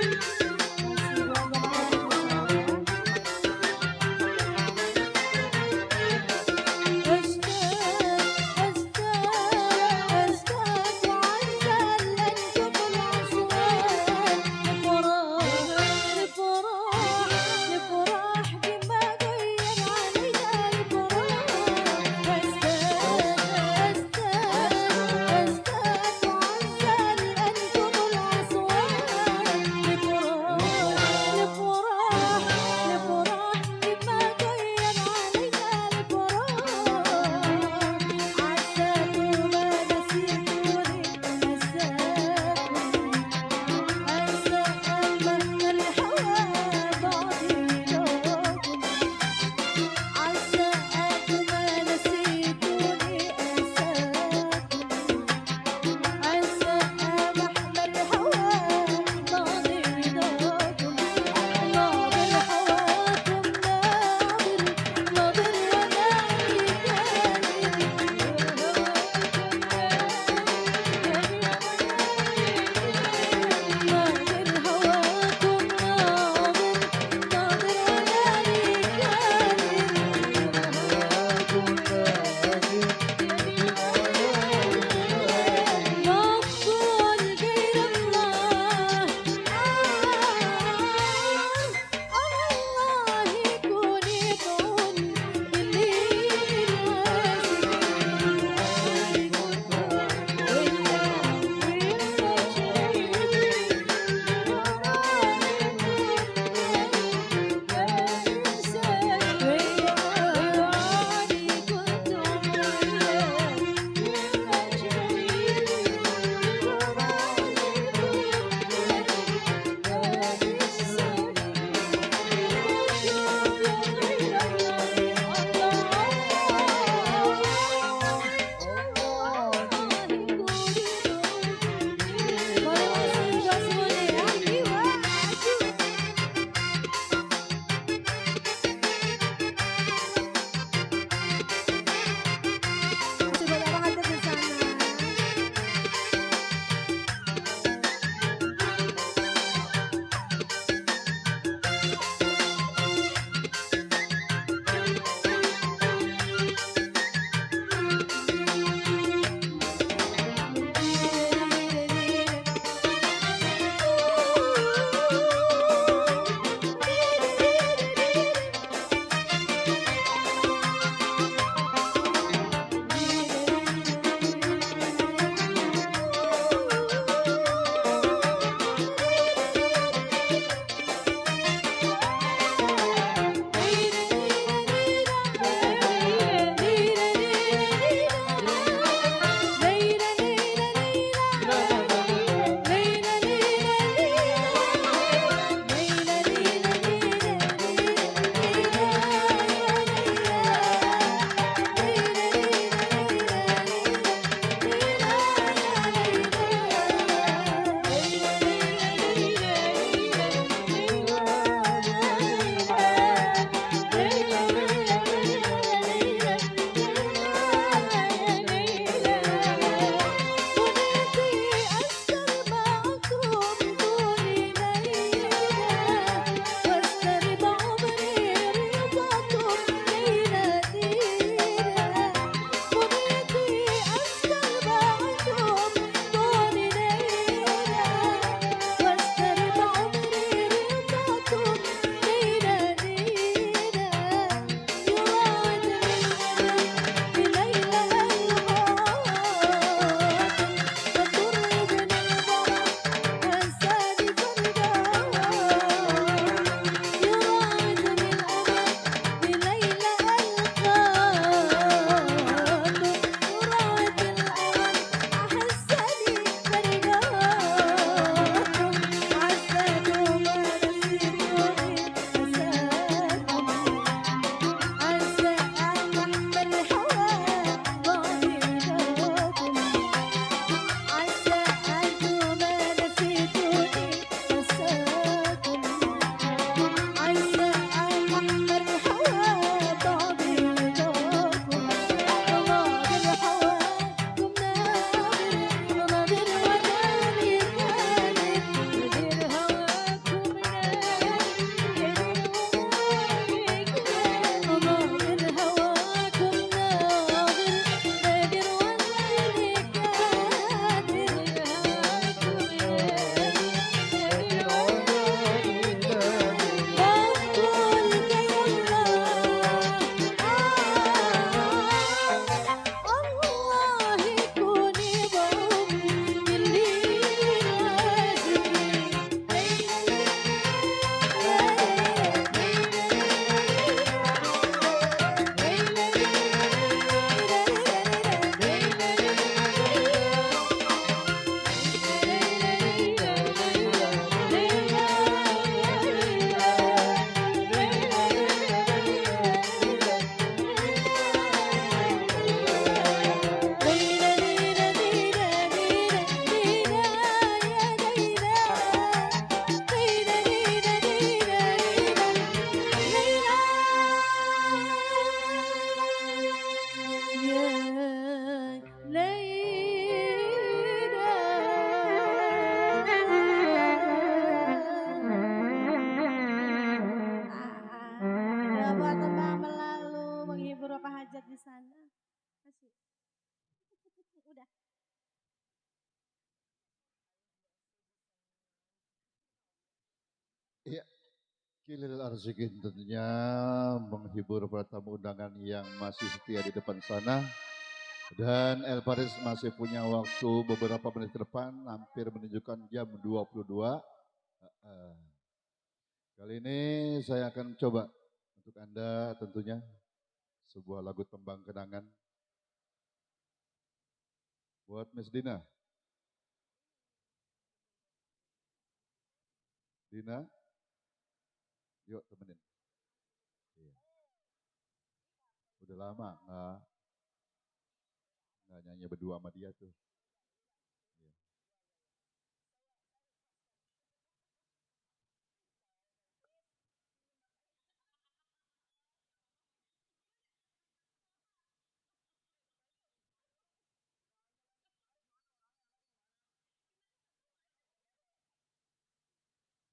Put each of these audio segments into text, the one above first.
أشتاق Iya, Kilil Arzikin tentunya menghibur para tamu undangan yang masih setia di depan sana. Dan El Paris masih punya waktu beberapa menit ke depan, hampir menunjukkan jam 22. Eh, Kali ini saya akan coba untuk Anda tentunya sebuah lagu tembang kenangan buat Miss Dina. Dina, yuk temenin. Iya. Udah lama nggak nyanyi berdua sama dia tuh. Iya.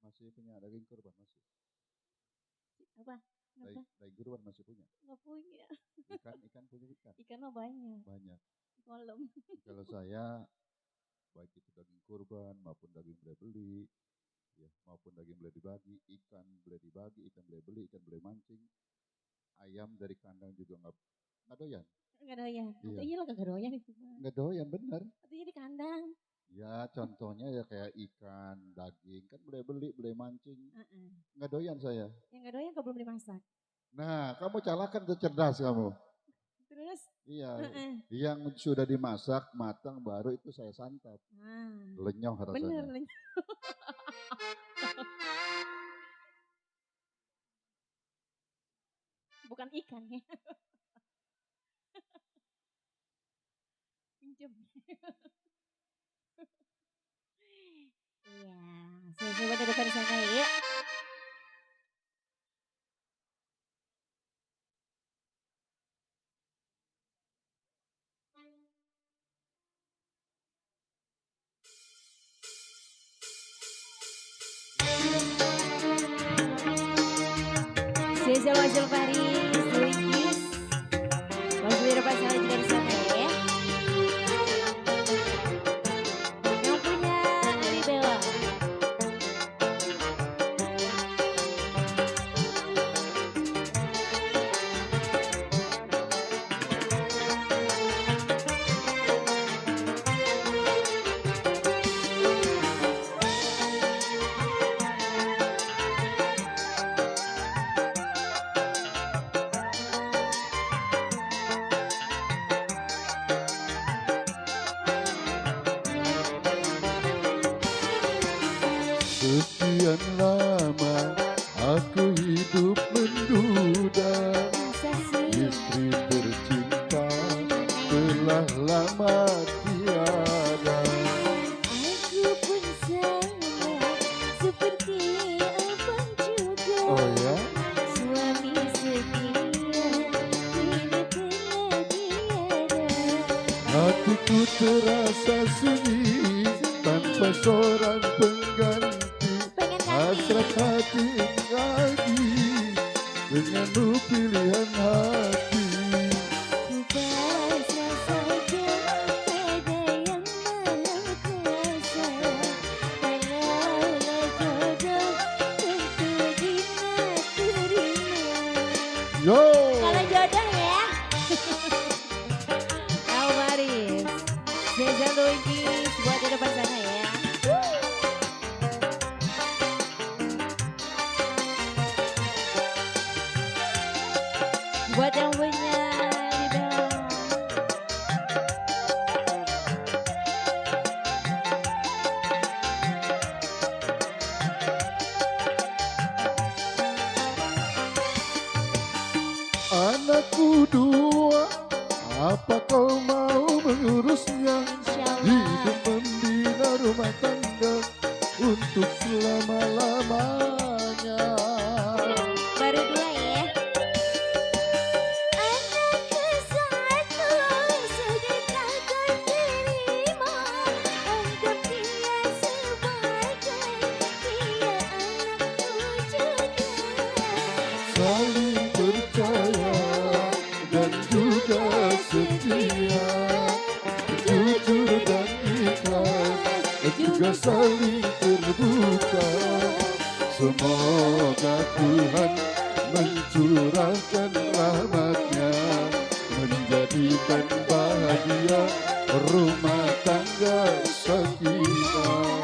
Masih punya daging kurban masih. Apa? Kenapa? Daging kurban masih punya. Nggak punya. Ikan punya ikan. Ikan mah banyak. Banyak. Kolam. Kalau saya baik itu daging kurban maupun daging beli, ya, maupun daging beli dibagi, ikan beli beli, ikan beli mancing, ayam dari kandang juga nggak doyan. Nggak doyan. Iya, Atau iya lah nggak doyan itu mah. nggak doyan bener. Atau iya di kandang. Ya contohnya ya kayak ikan, daging kan beli mancing, nggak doyan saya. Yang nggak doyan kalau belum dimasak. Nah, kamu calahkan tuh cerdas kamu. Terus? Iya, yang sudah dimasak matang baru itu saya santap. Lenyong rasanya. Bener. Bukan ikan ya. Pinjem. Iya. Saya coba dari depan sana ya. Saya Wajul Paris, Luigis. Waktu di depan sana juga di sana ya. Yang punya Ali Bella. Sekian lama aku hidup menduda, istri tercinta telah lama tiada. Aku pun sama seperti abang juga. Oh ya? Suami setia kini telah tiada. Hatiku terasa sunyi tanpa seorang pengganti. Hasrat hati lagi denganmu pilihan hati. Ku pasrah saja pada yang maha kuasa. Kalaulah jodoh tentu Dina terima. Yo! Kalau jodoh ya. Tahu Maris. Zeza Luigis buat di depan sana ya. Buat yang punya Libel. Anakku dua, apa kau mau mengurusnya? Hidup membina rumah tangga untuk selama-lamanya. Baru dua ya. Anak ke satu sudah takkan terima. Anggap dia sebagai dia anakku juga. Saling percaya dan juga setia, jujur dan ikhlas, juga saling terbuka. Semoga Tuhan mencurahkan rahmatnya, menjadikan bahagia rumah tangga sakinah.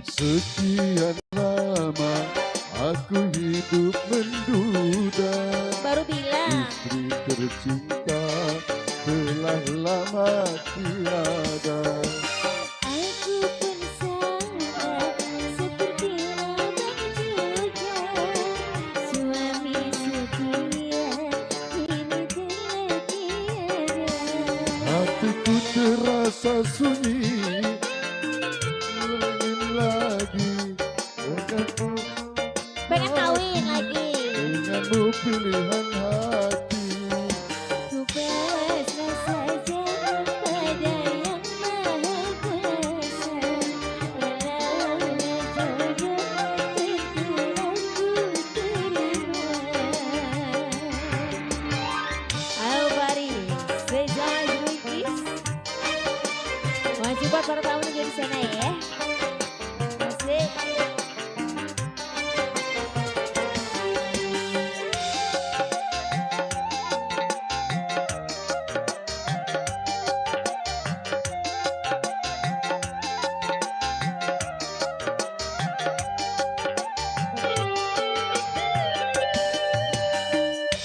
Sekian lama aku hidup menduda, Baru bilang. istri tercinta telah lama tiada. Aku pun sama seperti abang juga, suami setia kini telah tiada. Hatiku terasa sunyi, ingin lagi denganmu, Pengen kawin lagi. denganmu pilihan hati. Ku pasrah saja pada yang maha kuasa. Walau jodoh tentu aku terima. Alvaris, Sejak Luikis. Wajib buat para tamu juga di sana ya. Asik.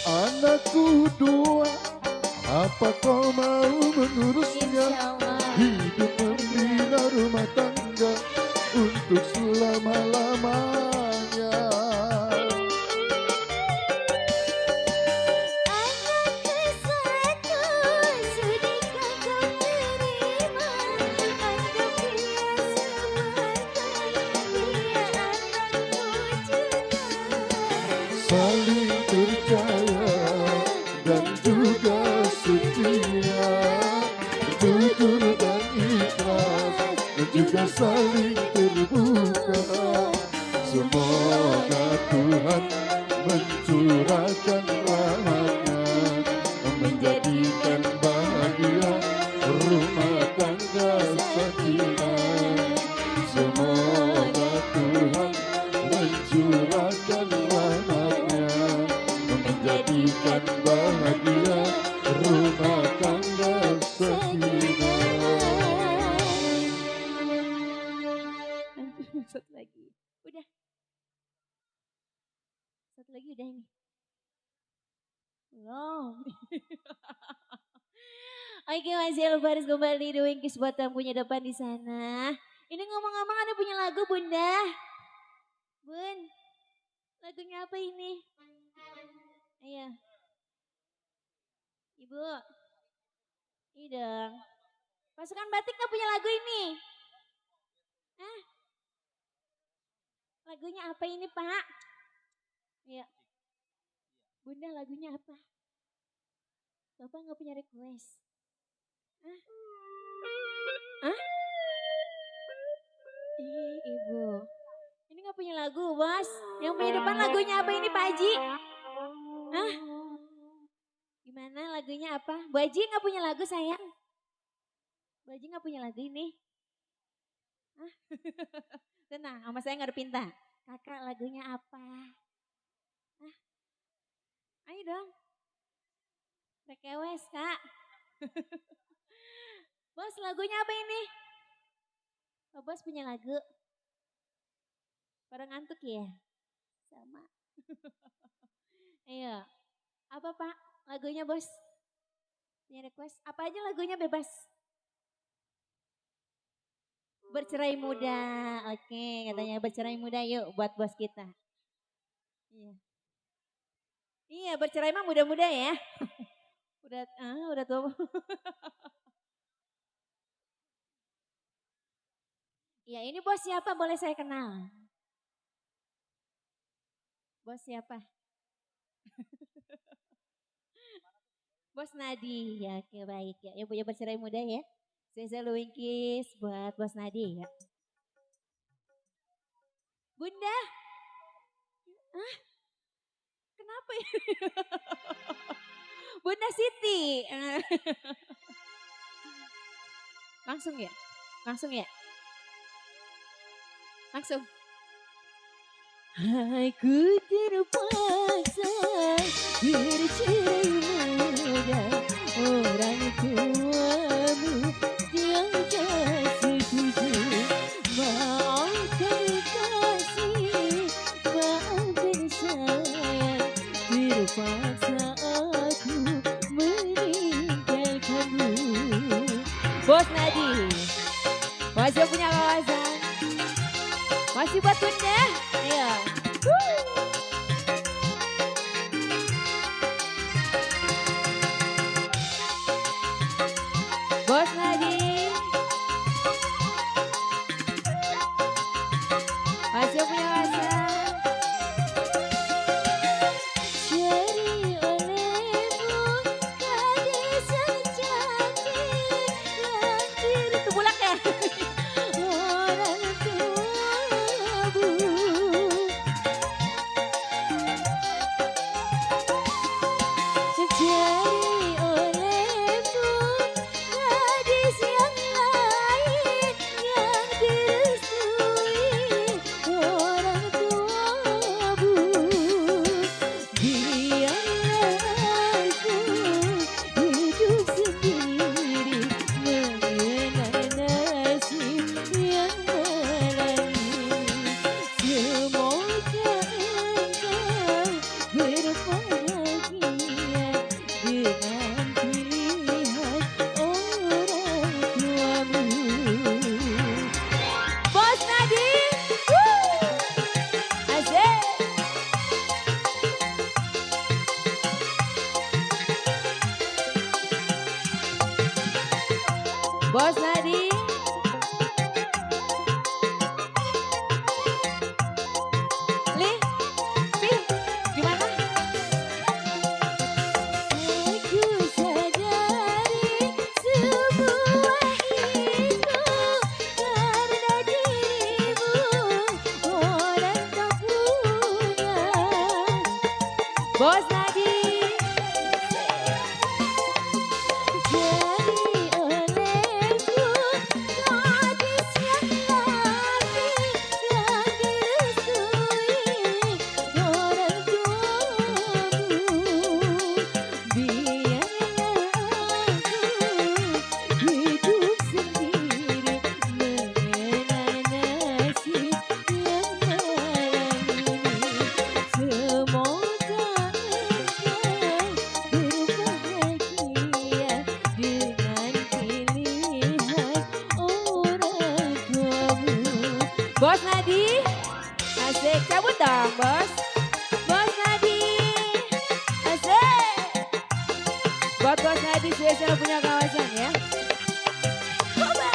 Anakku dua, apa kau mau mengurusnya? Insyaallah. Hidup membina rumah tangga untuk selama-lamanya. Anakku satu, sudahkah kau terima? Anggap dia sebagai dia anakku juga. Saling percaya dan juga setia, jujur dan ikhlas, dan juga saling terbuka. Semoga Tuhan mencurahkan rahmatnya, menjadikan bahagia rumah tangga sakinah. Semoga Tuhan mencurahkan rahmatnya, menjadikan bahagia rumah tangga sakinah. Satu lagi. Udah. Satu lagi udah ini. Belum. Oke, masih Alvaris kembali di Wingkis buat yang punya depan di sana. Ini ngomong-ngomong ada punya lagu Bunda. Bun, lagunya apa ini? Ayo. Ibu. Ini dong. Pasukan Batik gak punya lagu ini? Hah? Lagunya apa ini, Pak? Iya. Bunda lagunya apa? Bapak gak punya request? Hah? Hah? Ih, Ibu. Ini gak punya lagu, Bos. Yang punya depan lagunya apa ini, Pak Haji? Hah? Gimana lagunya apa? Bu Haji gak punya lagu, sayang? Bu Haji gak punya lagu ini? Hah? Tenang, sama saya gak ada pinta. Kakak lagunya apa? Hah? Ayo dong. Request, Kak. Bos, lagunya apa ini? Oh, Bos punya lagu. Pada ngantuk ya? Sama. Ayo. Apa, Pak? Lagunya, Bos? Punya request? Apa aja lagunya bebas? Bercerai muda. Oke, katanya bercerai muda yuk buat bos kita. Iya. Iya, bercerai mah muda-muda ya. Udah tua. Ya, ini bos siapa? Boleh saya kenal? Bos siapa? Bos Nadi. Ya, oke baik ya. Yang punya bercerai muda ya. Saya Luwingkis buat Bos Nadi ya. Bunda. Hah? Kenapa ya? Bunda Siti. Langsung ya? Langsung ya? Langsung. Aku terpaksa bercerai muda. Orang tuamu tiada setuju. Maafkan kasih, maafkan sayang. Terpaksa aku meninggalkanmu. Bos Nadi, masih punya kawasan? Masih buat bunda? Ayo. Bos Nadi, masih punya kawasan? Cari olehmu gadis yang cantik yang diri tebulak ya. Orang tuamu cari olehmu gadis yang lain yang direstui orang tuamu. Biarlah aku hidup sendiri mengenal nasib yang malang ini. Semoga engkau berbahagia dengan pilihan orang tuamu. Bos Nadi, asik. Bos Nadi, Li, Pi, gimana? Aku sadari semua itu karena dirimu orang tak punya. Bos Nadi, cari olehku gadis yang lain yang direstui orang tuamu. Biarlah aku hidup sendiri mengenal nasib yang malang ini. Semoga engkau berbahagia dengan pilihan orang tuamu. Bos Nadi, asik cabut dong bos. Bos Nadi, asik. Buat Bos Nadi spesial punya kawasan ya. Hoba.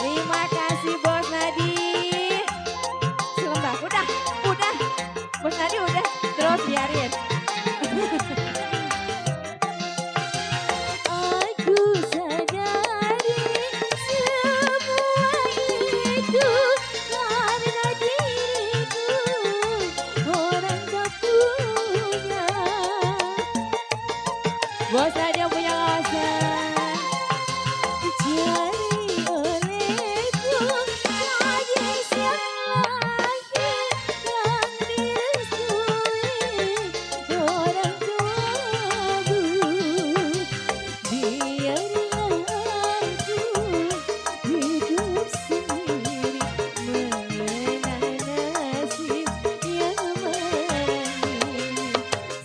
Terima kasih Bos Nadi. Selembah, udah. Bos Nadi udah, terus biarin. Aku sadari semua itu karena diriku orang tak punya. Bos Nadi yang punya kawasan. Cari olehku gadis yang lain yang direstui orang tuamu. Biarlah aku hidup sendiri mengenal nasib yang malang ini.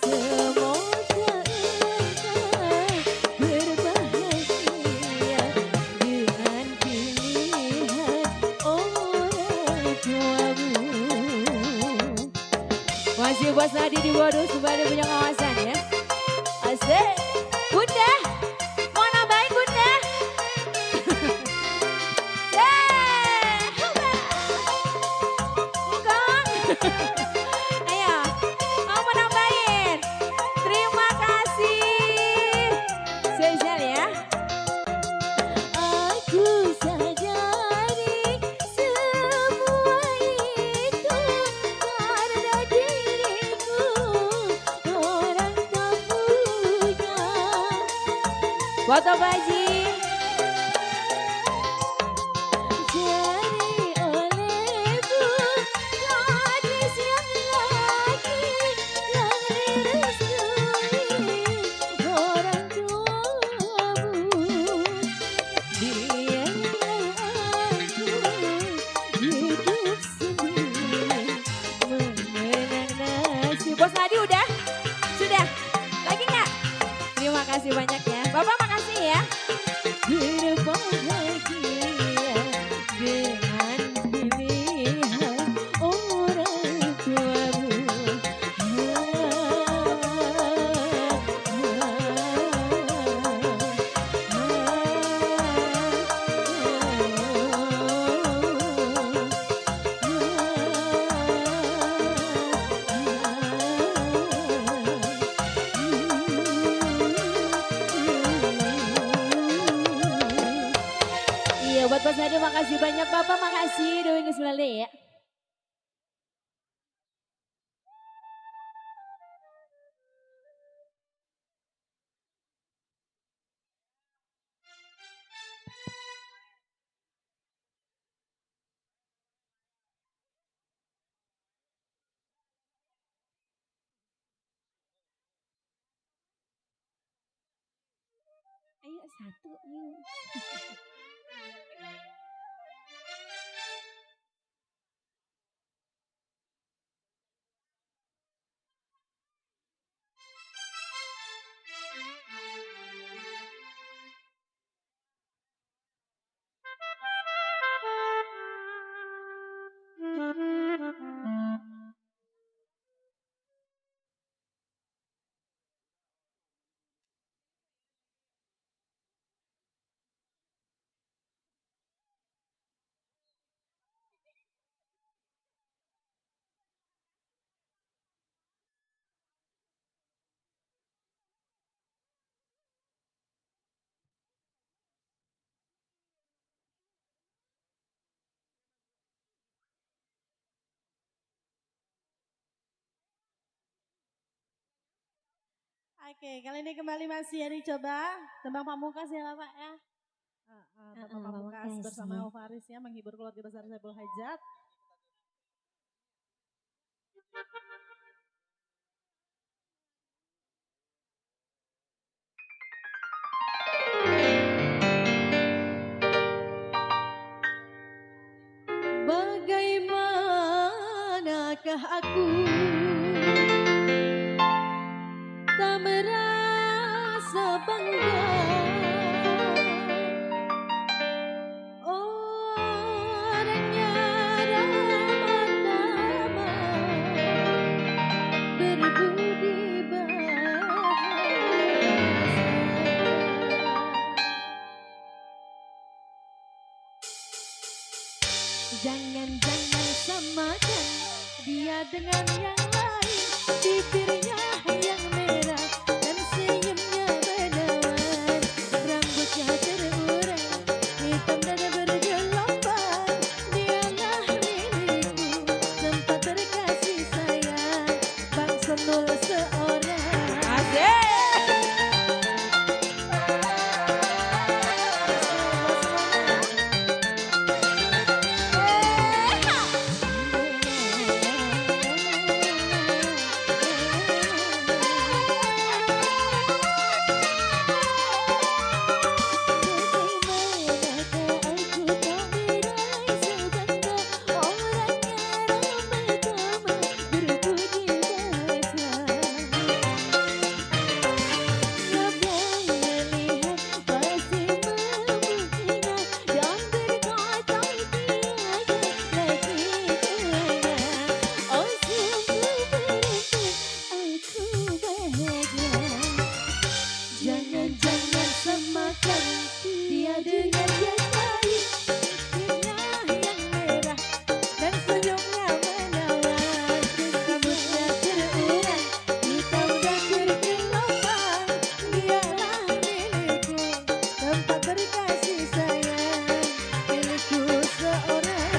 Semoga engkau berbahagia dengan pilihan orang tuamu. Masih Bos Nadi di Bodo supaya punya kawasan ya. Asik. Bunda, mau nambahin Bunda? Hoba. Engkong. Ayo, mau nambahin? Terima kasih. Spesial ya. Aku sadari semua itu karena diriku orang tak punya. Foto Baji. Cari olehku gadis terima kasih banyak Bapak, makasih. Dewi Ngesmelale ya. Ayo satu, ayo. Oke, kali ini kembali masih ya dicoba tembang Pamungkas ya Pak ya. Tembang Pamungkas Pamungkas, bersama ya. Ovaris ya menghibur keluarga besar Saiful Hajat. Bagaimanakah aku tak merasa bangga orangnya ramah-tamah berbudi bahasa. Jangan-jangan samakan dia dengan yang lain, bibirnya yang merah dan senyumnya menawan, rambutnya terurai hitam dan bergelombang. Dialah milikku, tempat terkasih sayang, Bang Senul seorang. Asik. Jangan-jangan samakan dia dengan yang lain, bibirnya yang merah dan senyumnya menawan, rambutnya terurai hitam dan bergelombang. Dialah milikku, tempat berkasih sayang, milikku seorang.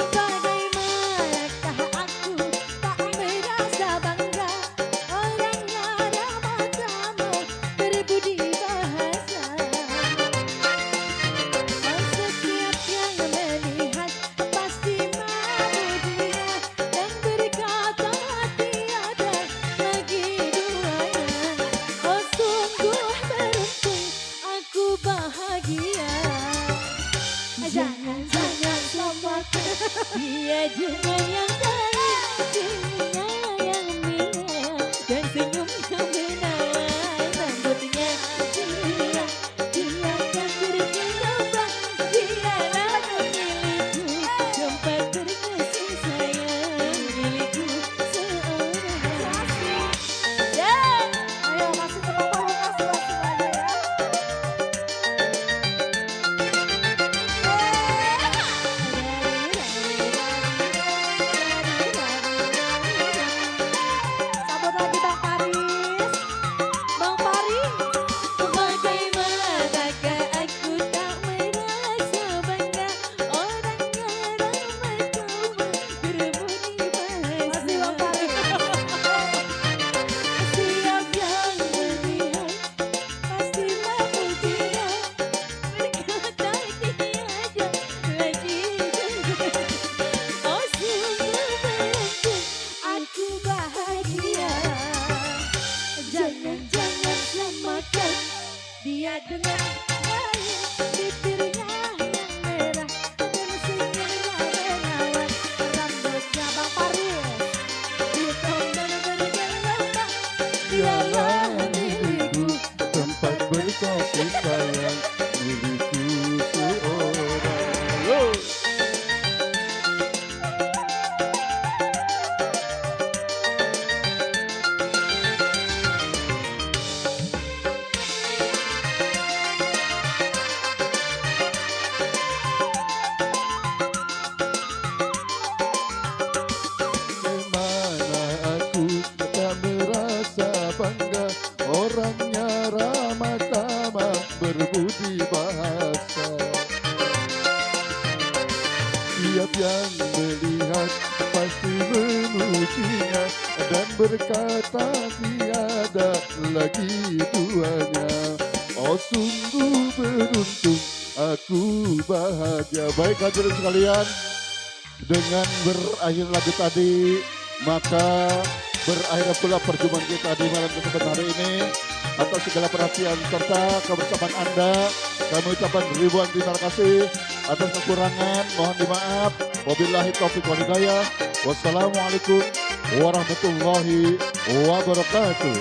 Bagaimanakah aku tak merasa bangga orangnya ramah-tamah berbudi bahasa. Setiap yang melihat pasti memujinya dan berkata tiada lagi duanya. Oh sungguh beruntung aku bahagia. Jangan-jangan samakan dia dengan yang lain, dirinya yang merah dan senyumnya menawan, rambutnya tirang, dia kan bergelombang. Dialah milikku, tempat terkasih sayang, milikku seorang. Ya, ayo masih tembang Pamungkas masih aja ya. bahasa. Tiap yang melihat pasti memujinya dan berkata tiada lagi duanya. Oh sungguh beruntung, aku bahagia. Baik hadirin sekalian, dengan berakhir lagu tadi, maka berakhir pula perjumpaan kita di malam kesempatan hari ini. Atas segala perhatian serta kebersamaan Anda, kami ucapkan ribuan terima kasih. Atas kekurangan mohon dimaaf. Wabillahi taufiq wal hidayah. Wassalamualaikum warahmatullahi wabarakatuh.